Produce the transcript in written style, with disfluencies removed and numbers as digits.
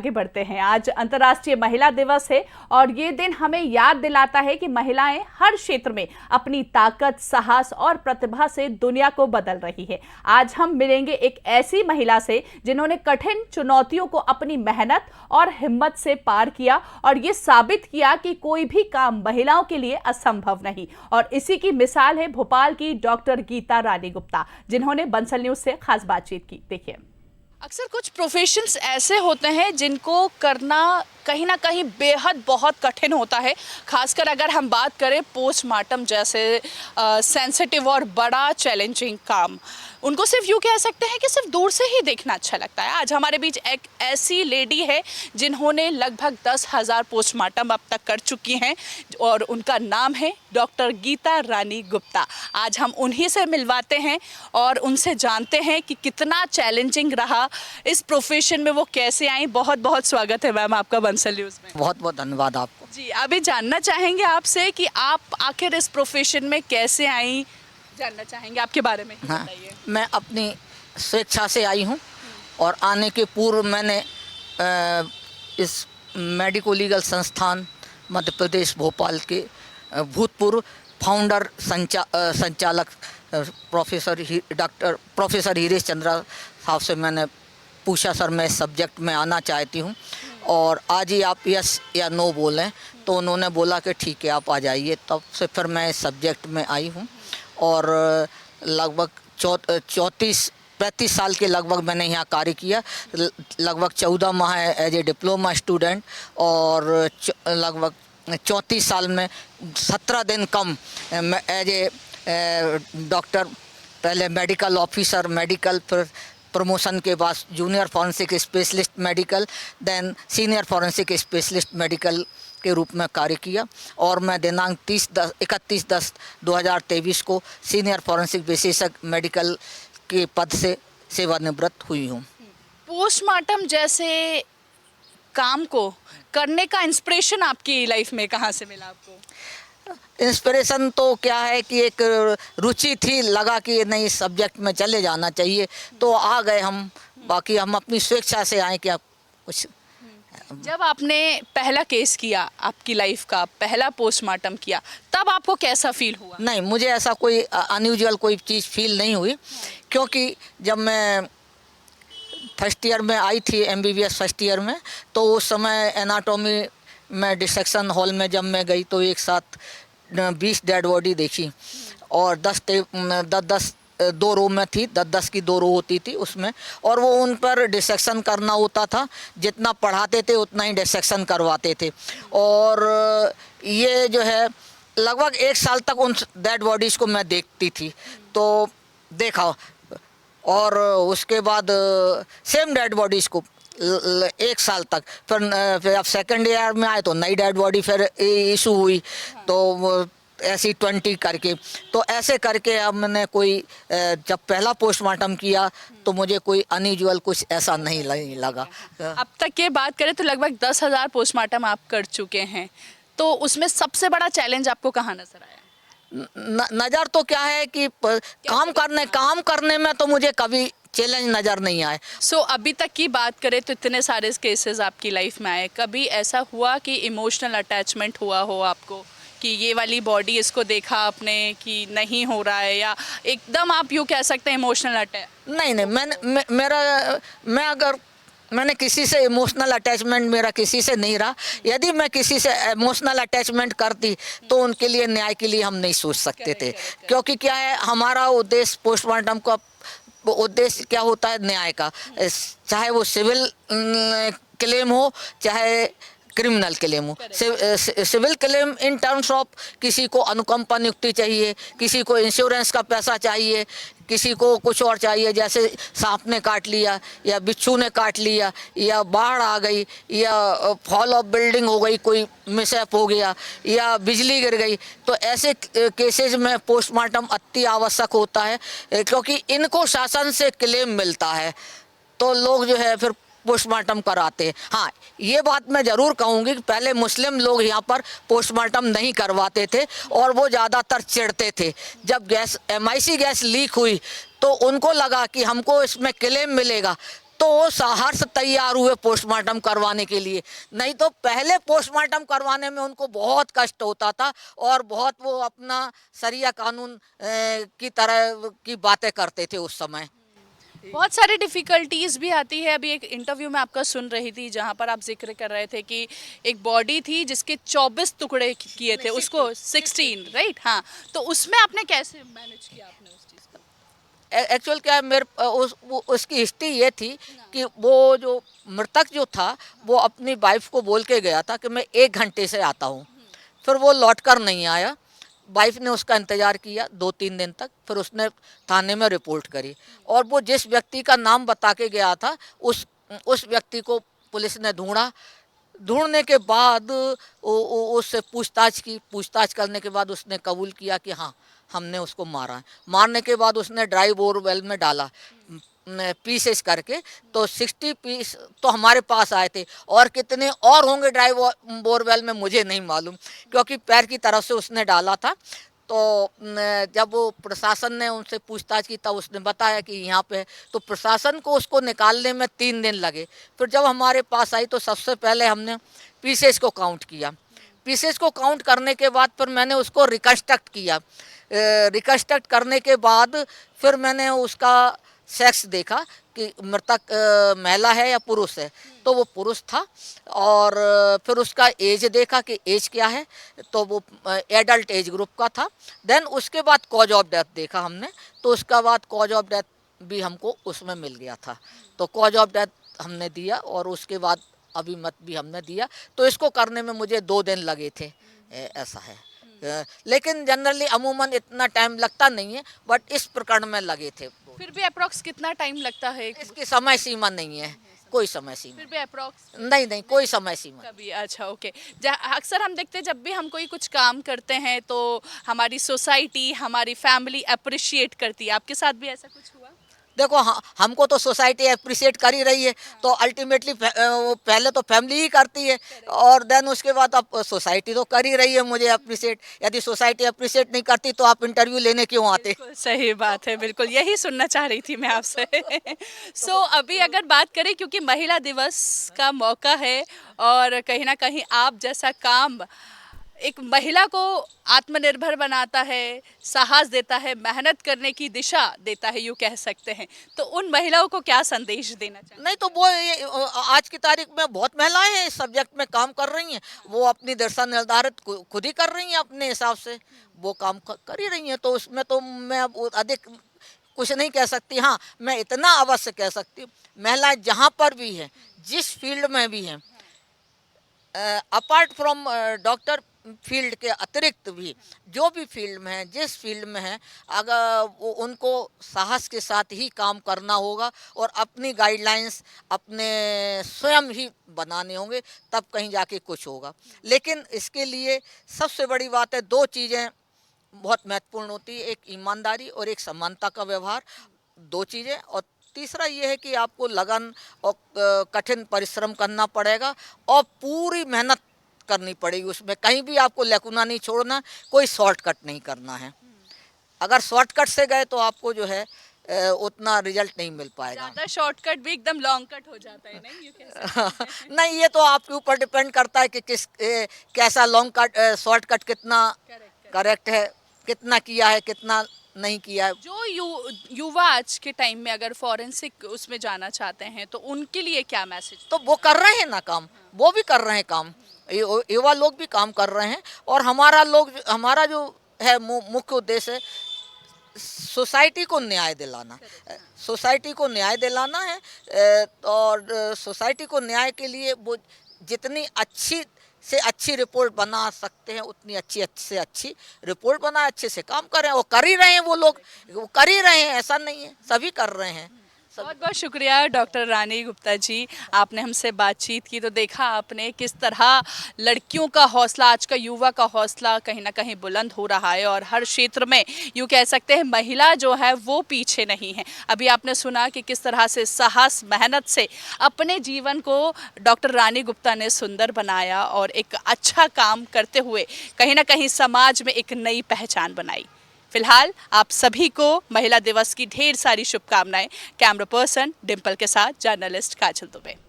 आगे बढ़ते हैं। आज अंतर्राष्ट्रीय महिला दिवस है और ये दिन हमें याद दिलाता है कि महिलाएं हर क्षेत्र में अपनी ताकत, साहस और प्रतिभा से दुनिया को बदल रही है। आज हम मिलेंगे एक ऐसी महिला से जिन्होंने कठिन चुनौतियों को अपनी मेहनत और हिम्मत से पार किया और ये साबित किया कि कोई भी काम महिलाओं के लिए असंभव नहीं। और इसी की मिसाल है भोपाल की डॉक्टर गीता रानी गुप्ता, जिन्होंने बंसल न्यूज से खास बातचीत की। देखिए, अक्सर कुछ प्रोफेशंस ऐसे होते हैं जिनको करना कहीं ना कहीं बेहद बहुत कठिन होता है। खासकर अगर हम बात करें पोस्टमार्टम जैसे सेंसिटिव और बड़ा चैलेंजिंग काम, उनको सिर्फ यूँ कह सकते हैं कि सिर्फ दूर से ही देखना अच्छा लगता है। आज हमारे बीच एक ऐसी लेडी है जिन्होंने लगभग 10,000 पोस्टमार्टम अब तक कर चुकी हैं और उनका नाम है डॉक्टर गीता रानी गुप्ता। आज हम उन्हीं से मिलवाते हैं और उनसे जानते हैं कि कितना चैलेंजिंग रहा इस प्रोफेशन में, वो कैसे आई। बहुत बहुत स्वागत है मैम आपका बंसल न्यूज़ में। बहुत बहुत धन्यवाद आपको। जी, अभी जानना चाहेंगे आपसे कि आप आखिर इस प्रोफेशन में कैसे आई, जानना चाहेंगे आपके बारे में। हाँ, बताइए। मैं अपनी स्वेच्छा से आई हूँ और आने के पूर्व मैंने इस मेडिको लीगल संस्थान मध्य प्रदेश भोपाल के भूतपूर्व फाउंडर संचालक प्रोफेसर हीरेश चंद्रा साहब से मैंने पूछा, सर मैं इस सब्जेक्ट में आना चाहती हूँ और आज ही आप यस या नो बोलें, तो उन्होंने बोला कि ठीक है आप आ जाइए। तब से फिर मैं इस सब्जेक्ट में आई हूँ और लगभग 34-35 साल के लगभग मैंने यहाँ कार्य किया। लगभग 14 माह एज ए डिप्लोमा स्टूडेंट और लगभग 34 साल में 17 दिन कम एज ए डॉक्टर, पहले मेडिकल ऑफिसर, मेडिकल, फिर प्रमोशन के बाद junior forensic specialist medical, then senior forensic specialist medical के रूप में कार्य किया और मैं दिनांक 31/10/2023 को सीनियर फॉरेंसिक विशेषज्ञ मेडिकल के पद से सेवानिवृत्त हुई हूँ। पोस्टमार्टम जैसे काम को करने का इंस्पिरेशन आपकी लाइफ में कहाँ से मिला आपको? इंस्पिरेशन तो क्या है कि एक रुचि थी, लगा कि नहीं सब्जेक्ट में चले जाना चाहिए तो आ गए हम। बाकी हम अपनी स्वेच्छा से आए कि आप कुछ। जब आपने पहला केस किया, आपकी लाइफ का पहला पोस्टमार्टम किया, तब आपको कैसा फील हुआ? नहीं, मुझे ऐसा कोई अनयूजुअल कोई चीज़ फील नहीं हुई, क्योंकि जब मैं फर्स्ट ईयर में आई थी MBBS फर्स्ट ईयर में, तो उस समय एनाटॉमी में डिसेक्शन हॉल में जब मैं गई तो एक साथ 20 डेड बॉडी देखी और 10 दो रो में थी, 10 की 2 रो होती थी उसमें, और वो उन पर डिसेक्शन करना होता था। जितना पढ़ाते थे उतना ही डिसेक्शन करवाते थे और ये जो है लगभग 1 साल तक उन डेड बॉडीज़ को मैं देखती थी, तो देखा और उसके बाद सेम डेड बॉडीज़ को 1 साल तक, फिर अब सेकेंड ईयर में आए तो नई डेड बॉडी फिर इशू हुई, तो ऐसी 20 करके, तो ऐसे करके अब मैंने कोई जब पहला पोस्टमार्टम किया तो मुझे कोई अनयूजुअल कुछ ऐसा नहीं लगा। अब तक के बात करें तो लगभग 10,000 पोस्टमार्टम आप कर चुके हैं, तो उसमें सबसे बड़ा चैलेंज आपको कहाँ नजर आया? नज़र तो क्या है कि काम करने में तो मुझे कभी चैलेंज नज़र नहीं आए। सो अभी तक की बात करें तो इतने सारे केसेस आपकी लाइफ में आए, कभी ऐसा हुआ कि इमोशनल अटैचमेंट हुआ हो आपको कि ये वाली बॉडी इसको देखा आपने कि नहीं हो रहा है, या एकदम आप यूँ कह सकते हैं इमोशनल अटैच? नहीं, मैंने किसी से इमोशनल अटैचमेंट मेरा किसी से नहीं रहा। यदि मैं किसी से इमोशनल अटैचमेंट करती तो उनके लिए न्याय के लिए हम नहीं सोच सकते थे, क्योंकि क्या है हमारा उद्देश्य पोस्टमार्टम का उद्देश्य क्या होता है, न्याय का, चाहे वो सिविल क्लेम हो चाहे क्रिमिनल क्लेम हो। Civil claim in terms of किसी को अनुकंपा नियुक्ति चाहिए, किसी को इंश्योरेंस का पैसा चाहिए, किसी को कुछ और चाहिए, जैसे सांप ने काट लिया या बिच्छू ने काट लिया या बाढ़ आ गई या फॉल ऑफ बिल्डिंग हो गई, कोई मिसहैप हो गया या बिजली गिर गई, तो ऐसे केसेस में पोस्टमार्टम अति आवश्यक होता है, क्योंकि इनको शासन से क्लेम मिलता है तो लोग जो है फिर पोस्टमार्टम कराते हैं। हाँ, ये बात मैं ज़रूर कहूँगी कि पहले मुस्लिम लोग यहाँ पर पोस्टमार्टम नहीं करवाते थे और वो ज़्यादातर चिढ़ते थे। जब MIC गैस लीक हुई तो उनको लगा कि हमको इसमें क्लेम मिलेगा, तो वो सहर्ष तैयार हुए पोस्टमार्टम करवाने के लिए। नहीं तो पहले पोस्टमार्टम करवाने में उनको बहुत कष्ट होता था और बहुत वो अपना शरिया कानून की तरह की बातें करते थे उस समय। बहुत सारी डिफ़िकल्टीज़ भी आती है। अभी एक इंटरव्यू में आपका सुन रही थी जहाँ पर आप ज़िक्र कर रहे थे कि एक बॉडी थी जिसके 24 टुकड़े किए थे, उसको 16 राइट? हाँ, तो उसमें आपने कैसे मैनेज किया आपने उस चीज़ को? एक्चुअल क्या है, उसकी हिस्ट्री ये थी कि वो जो मृतक जो था वो अपनी वाइफ को बोल के गया था कि मैं 1 घंटे से आता हूँ। फिर वो लौट कर नहीं आया। वाइफ ने उसका इंतज़ार किया 2-3 दिन तक, फिर उसने थाने में रिपोर्ट करी और वो जिस व्यक्ति का नाम बता के गया था उस व्यक्ति को पुलिस ने ढूंढा। ढूंढने के बाद उससे पूछताछ करने के बाद उसने कबूल किया कि हाँ, हमने उसको मारा है। मारने के बाद उसने ड्राई बोरवेल में डाला पीसेस करके, तो 60 पीस तो हमारे पास आए थे और कितने और होंगे ड्राई बोरवेल में मुझे नहीं मालूम, क्योंकि पैर की तरफ से उसने डाला था। तो जब वो प्रशासन ने उनसे पूछताछ की तब उसने बताया कि यहाँ पे है। तो प्रशासन को उसको निकालने में 3 दिन लगे। फिर जब हमारे पास आई तो सबसे पहले हमने पीसेस को काउंट किया। पीसेस को काउंट करने के बाद फिर मैंने उसको रिकन्स्ट्रक्ट किया। रिकन्स्ट्रक्ट करने के बाद फिर मैंने उसका सेक्स देखा कि मृतक महिला है या पुरुष है, तो वो पुरुष था। और फिर उसका एज देखा कि एज क्या है, तो वो एडल्ट एज ग्रुप का था। देन उसके बाद कॉज ऑफ डेथ देखा हमने, तो उसका बाद कॉज ऑफ डेथ भी हमको उसमें मिल गया था। तो कॉज ऑफ डेथ हमने दिया और उसके बाद अभिमत भी हमने दिया। तो इसको करने में मुझे 2 दिन लगे थे, ऐसा है। लेकिन जनरली अमूमन इतना टाइम लगता नहीं है, बट इस प्रकरण में लगे थे। फिर भी अप्रॉक्स कितना टाइम लगता है? इसकी समय सीमा नहीं है, कोई समय सीमा फिर भी अप्रॉक्स नहीं, कोई समय सीमा। कभी अच्छा ओके। अक्सर हम देखते हैं जब भी हम कोई कुछ काम करते हैं तो हमारी सोसाइटी, हमारी फैमिली अप्रिशिएट करती है। आपके साथ भी ऐसा कुछ हुआ? देखो, हमको तो सोसाइटी अप्रिशिएट कर ही रही है, तो अल्टीमेटली पहले तो फैमिली ही करती है और देन उसके बाद अब सोसाइटी तो कर ही रही है मुझे अप्रिशिएट। यदि सोसाइटी अप्रिशिएट नहीं करती तो आप इंटरव्यू लेने क्यों आते? बिल्कुल सही बात है, बिल्कुल यही सुनना चाह रही थी मैं आपसे। सो अभी अगर बात करें, क्योंकि महिला दिवस का मौका है और कहीं ना कहीं आप जैसा काम एक महिला को आत्मनिर्भर बनाता है, साहस देता है, मेहनत करने की दिशा देता है, यूँ कह सकते हैं, तो उन महिलाओं को क्या संदेश देना चाहिए? नहीं तो वो आज की तारीख में बहुत महिलाएं हैं इस सब्जेक्ट में काम कर रही हैं। वो अपनी दिशा निर्धारित खुद ही कर रही हैं, अपने हिसाब से वो काम कर ही रही हैं। तो उसमें तो मैं अब अधिक कुछ नहीं कह सकती। हाँ, मैं इतना अवश्य कह सकती हूँ, महिलाएं जहाँ पर भी हैं, जिस फील्ड में भी हैं, अपार्ट फ्रॉम डॉक्टर फील्ड के अतिरिक्त भी जो भी फील्ड में है, जिस फील्ड में है, अगर वो उनको साहस के साथ ही काम करना होगा और अपनी गाइडलाइंस अपने स्वयं ही बनाने होंगे, तब कहीं जाके कुछ होगा। लेकिन इसके लिए सबसे बड़ी बात है, 2 चीज़ें बहुत महत्वपूर्ण होती है, एक ईमानदारी और एक समानता का व्यवहार, 2 चीज़ें। और तीसरा ये है कि आपको लगन और कठिन परिश्रम करना पड़ेगा और पूरी मेहनत करनी पड़ेगी। उसमें कहीं भी आपको लकुना नहीं छोड़ना, कोई शॉर्टकट नहीं करना है। अगर शॉर्टकट से गए तो आपको जो है उतना रिजल्ट नहीं मिल पाएगा। ज़्यादा शॉर्टकट भी एकदम लॉन्ग कट हो जाता है, नहीं? नहीं, ये तो आपके ऊपर डिपेंड करता है कि कैसा लॉन्ग कट शॉर्टकट कितना करेक्ट है, कितना किया है, कितना नहीं किया है। जो युवा आज के टाइम में अगर फॉरेंसिक उसमें जाना चाहते हैं तो उनके लिए क्या मैसेज? तो वो कर रहे हैं ना काम, वो भी कर रहे हैं काम, युवा लोग भी काम कर रहे हैं। और हमारा जो है मुख्य उद्देश्य है सोसाइटी को न्याय दिलाना। सोसाइटी को न्याय दिलाना है और सोसाइटी को न्याय के लिए वो जितनी अच्छी से अच्छी रिपोर्ट बना सकते हैं उतनी अच्छी से अच्छी रिपोर्ट बनाए, अच्छे से काम कर रहे हैं। वो कर ही रहे हैं, वो कर ही रहे हैं, ऐसा नहीं है, सभी कर रहे हैं। बहुत बहुत शुक्रिया डॉक्टर रानी गुप्ता जी, आपने हमसे बातचीत की तो देखा आपने किस तरह लड़कियों का हौसला, आज का युवा का हौसला कहीं ना कहीं बुलंद हो रहा है और हर क्षेत्र में यूँ कह सकते हैं महिला जो है वो पीछे नहीं है। अभी आपने सुना कि किस तरह से साहस, मेहनत से अपने जीवन को डॉक्टर रानी गुप्ता ने सुंदर बनाया और एक अच्छा काम करते हुए कहीं ना कहीं समाज में एक नई पहचान बनाई। फिलहाल आप सभी को महिला दिवस की ढेर सारी शुभकामनाएं। कैमरा पर्सन डिम्पल के साथ जर्नलिस्ट काजल दुबे।